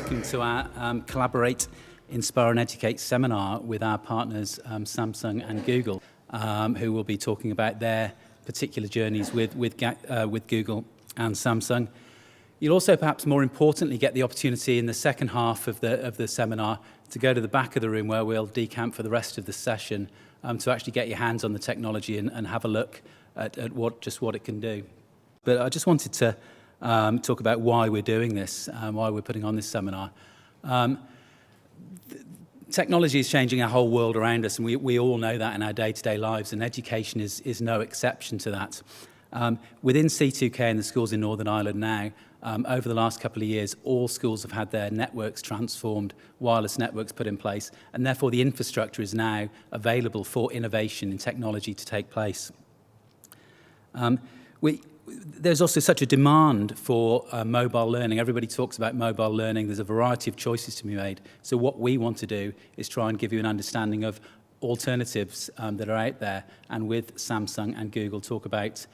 welcome to our Collaborate, Inspire and Educate seminar with our partners Samsung and Google, who will be talking about their particular journeys with Google and Samsung. You'll also, perhaps more importantly, get the opportunity in the second half of the seminar to go to the back of the room where we'll decamp for the rest of the session to actually get your hands on the technology and have a look at what it can do. But I just wanted to talk about why we're doing this, why we're putting on this seminar. Technology is changing our whole world around us, and we all know that in our day-to-day lives, and education is no exception to that. Within C2K and the schools in Northern Ireland now, over the last couple of years, all schools have had their networks transformed, wireless networks put in place, and therefore the infrastructure is now available for innovation in technology to take place. There's also such a demand for mobile learning. Everybody talks about mobile learning. There's a variety of choices to be made. So what we want to do is try and give you an understanding of alternatives that are out there, and with Samsung and Google talk about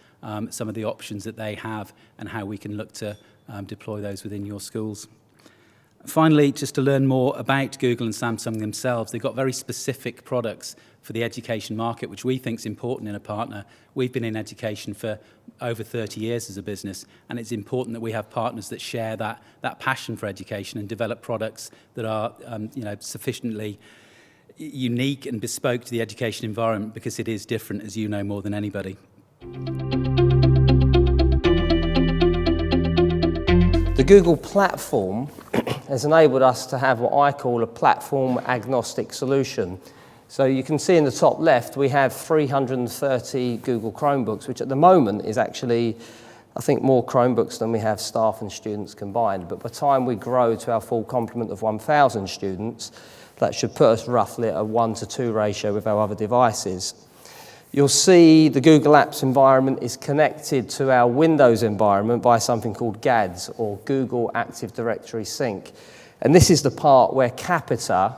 some of the options that they have and how we can look to deploy those within your schools. Finally, just to learn more about Google and Samsung themselves, they've got very specific products for the education market, which we think is important in a partner. We've been in education for over 30 years as a business, and it's important that we have partners that share that passion for education and develop products that are sufficiently unique and bespoke to the education environment, because it is different, as you know more than anybody. The Google platform has enabled us to have what I call a platform agnostic solution. So you can see in the top left we have 330 Google Chromebooks, which at the moment is actually, I think, more Chromebooks than we have staff and students combined. But by the time we grow to our full complement of 1,000 students, that should put us roughly at a 1-to-2 ratio with our other devices. You'll see the Google Apps environment is connected to our Windows environment by something called GADS, or Google Active Directory Sync. And this is the part where Capita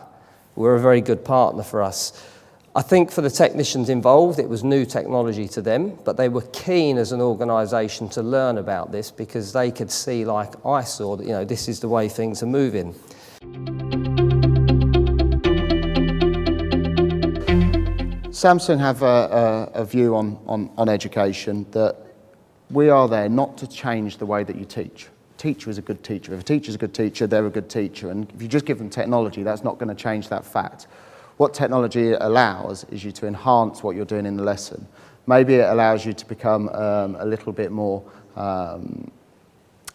were a very good partner for us. I think for the technicians involved, it was new technology to them, but they were keen as an organisation to learn about this, because they could see, like I saw, that this is the way things are moving. Samsung have a view on education that we are there not to change the way that you teach. A teacher is a good teacher. If a teacher is a good teacher, they're a good teacher. And if you just give them technology, that's not going to change that fact. What technology allows is you to enhance what you're doing in the lesson. Maybe it allows you to become a little bit more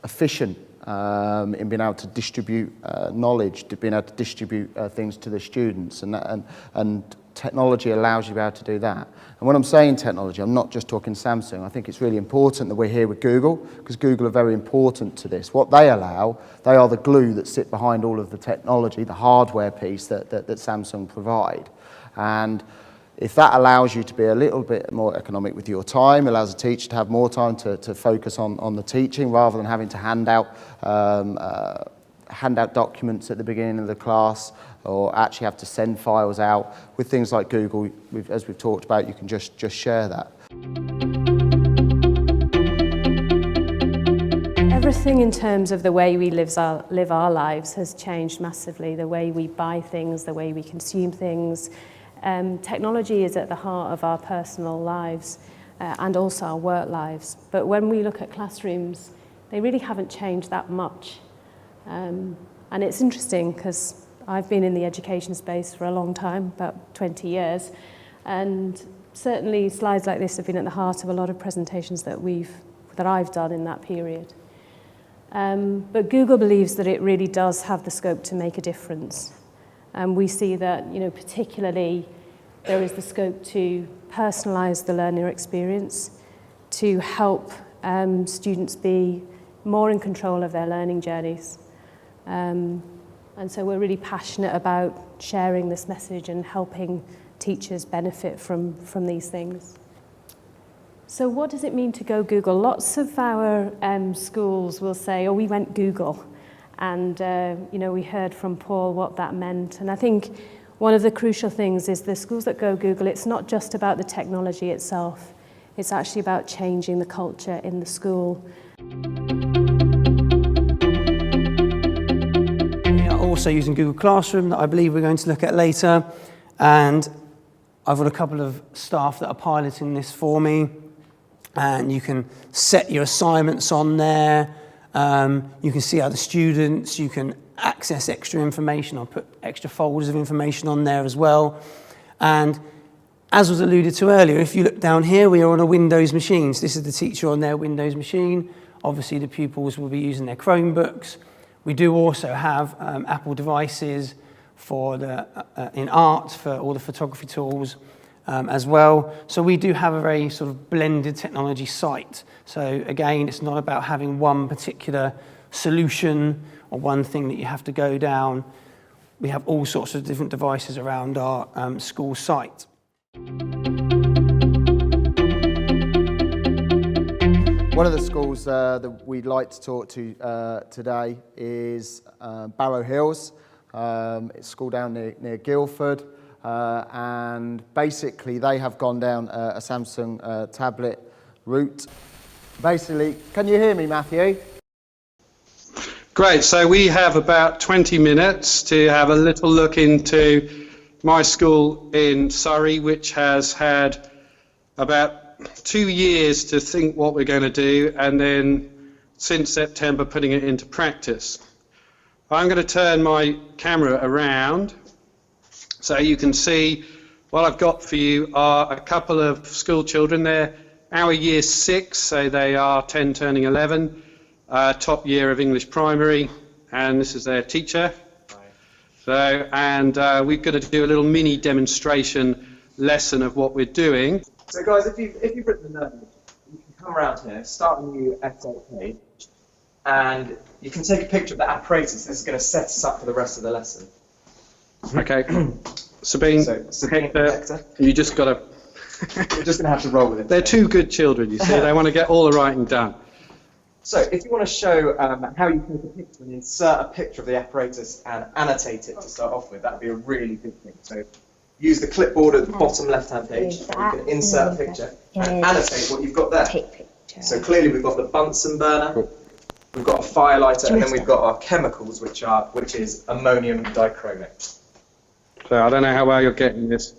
efficient in being able to distribute knowledge, to being able to distribute things to the students, and technology allows you to be able to do that. And when I'm saying technology, I'm not just talking Samsung. I think it's really important that we're here with Google, because Google are very important to this. What they allow, they are the glue that sit behind all of the technology, the hardware piece that Samsung provide. And if that allows you to be a little bit more economic with your time, allows a teacher to have more time to focus on the teaching, rather than having to hand out documents at the beginning of the class, or actually have to send files out. With things like Google, as we've talked about, you can just share that. Everything in terms of the way we live our lives has changed massively. The way we buy things, the way we consume things. Technology is at the heart of our personal lives and also our work lives. But when we look at classrooms, they really haven't changed that much. And it's interesting, because I've been in the education space for a long time, about 20 years, and certainly slides like this have been at the heart of a lot of presentations that I've done in that period. But Google believes that it really does have the scope to make a difference. And we see that, particularly there is the scope to personalize the learner experience, to help students be more in control of their learning journeys. And so we're really passionate about sharing this message and helping teachers benefit from these things. So what does it mean to go Google? Lots of our schools will say, oh, we went Google. And we heard from Paul what that meant. And I think one of the crucial things is the schools that go Google, it's not just about the technology itself. It's actually about changing the culture in the school. also using Google Classroom that I believe we're going to look at later. And I've got a couple of staff that are piloting this for me. And you can set your assignments on there. You can see other students. You can access extra information. I'll put extra folders of information on there as well. And as was alluded to earlier, if you look down here, we are on a Windows machine. So this is the teacher on their Windows machine. Obviously, the pupils will be using their Chromebooks. We do also have Apple devices for in art, for all the photography tools as well. So we do have a very sort of blended technology site. So again, it's not about having one particular solution or one thing that you have to go down. We have all sorts of different devices around our school site. One of the schools that we'd like to talk to today is Barrow Hills. It's a school down near Guildford, and basically they have gone down a Samsung tablet route. Basically, can you hear me, Matthew? Great, so we have about 20 minutes to have a little look into my school in Surrey, which has had about 2 years to think what we're going to do, and then since September putting it into practice. I'm going to turn my camera around so you can see what I've got for you are a couple of school children. They're our year 6, so they are 10 turning 11, top year of English primary, and this is their teacher. So, and we're going to do a little mini demonstration lesson of what we're doing. So guys, if you've written the note, you can come around here, start a new F8 page, and you can take a picture of the apparatus. This is going to set us up for the rest of the lesson. Okay, Sabine, Hector, you just got to... You're just going to have to roll with it. They're two good children, you see. They want to get all the writing done. So if you want to show how you take a picture and insert a picture of the apparatus and annotate it to start off with, that would be a really good thing. So use the clipboard at the bottom left-hand page. You can insert a picture and annotate what you've got there. So clearly we've got the Bunsen burner, we've got a fire lighter, and then we've got our chemicals, which is ammonium dichromate. So I don't know how well you're getting this.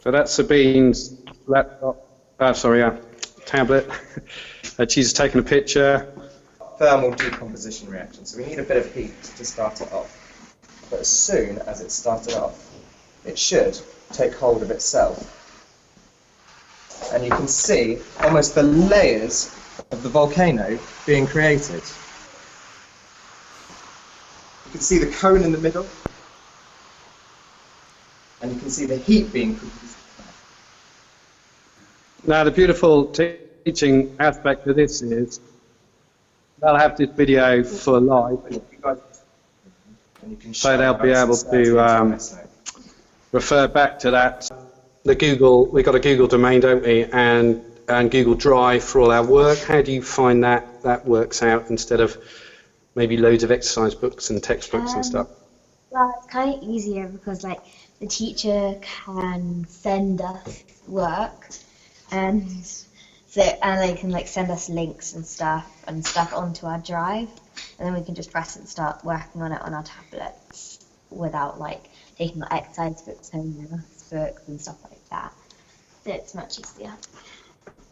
So that's Sabine's laptop, tablet. She's taken a picture. Thermal decomposition reaction. So we need a bit of heat to start it off. But as soon as it's started off, it should take hold of itself. And you can see almost the layers of the volcano being created. You can see the cone in the middle. And you can see the heat being produced. Now the beautiful teaching aspect of this is they'll have this video for live, so they'll be able to refer back to that. We've got a Google domain, don't we, and Google Drive for all our work. How do you find that works out instead of maybe loads of exercise books and textbooks and stuff? Well, it's kind of easier because the teacher can send us work, and they can send us links and stuff onto our drive, and then we can just press it and start working on it on our tablets without taking our exercise books home and maths books and stuff like that. So it's much easier.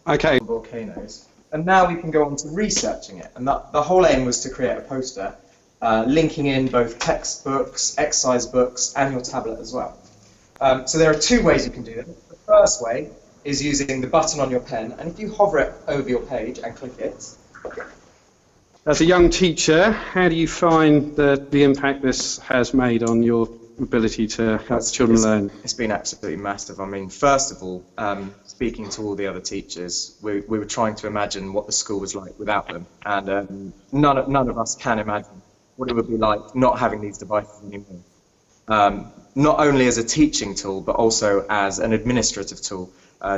Okay. Volcanoes. And now we can go on to researching it, and the whole aim was to create a poster linking in both textbooks, exercise books, and your tablet as well. So there are 2 ways you can do this. The first way is using the button on your pen, and if you hover it over your page and click it. As a young teacher, how do you find the impact this has made on your ability to help children learn? It's been absolutely massive. I mean, first of all, speaking to all the other teachers, we were trying to imagine what the school was like without them, and none of us can imagine what it would be like not having these devices anymore. Not only as a teaching tool, but also as an administrative tool,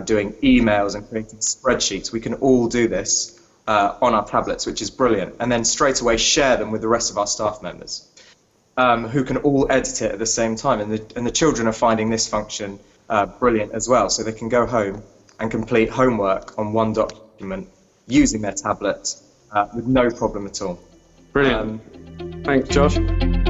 doing emails and creating spreadsheets. We can all do this on our tablets, which is brilliant, and then straight away share them with the rest of our staff members, who can all edit it at the same time. And the children are finding this function brilliant as well, so they can go home and complete homework on one document using their tablet with no problem at all. Brilliant. Thanks, Josh.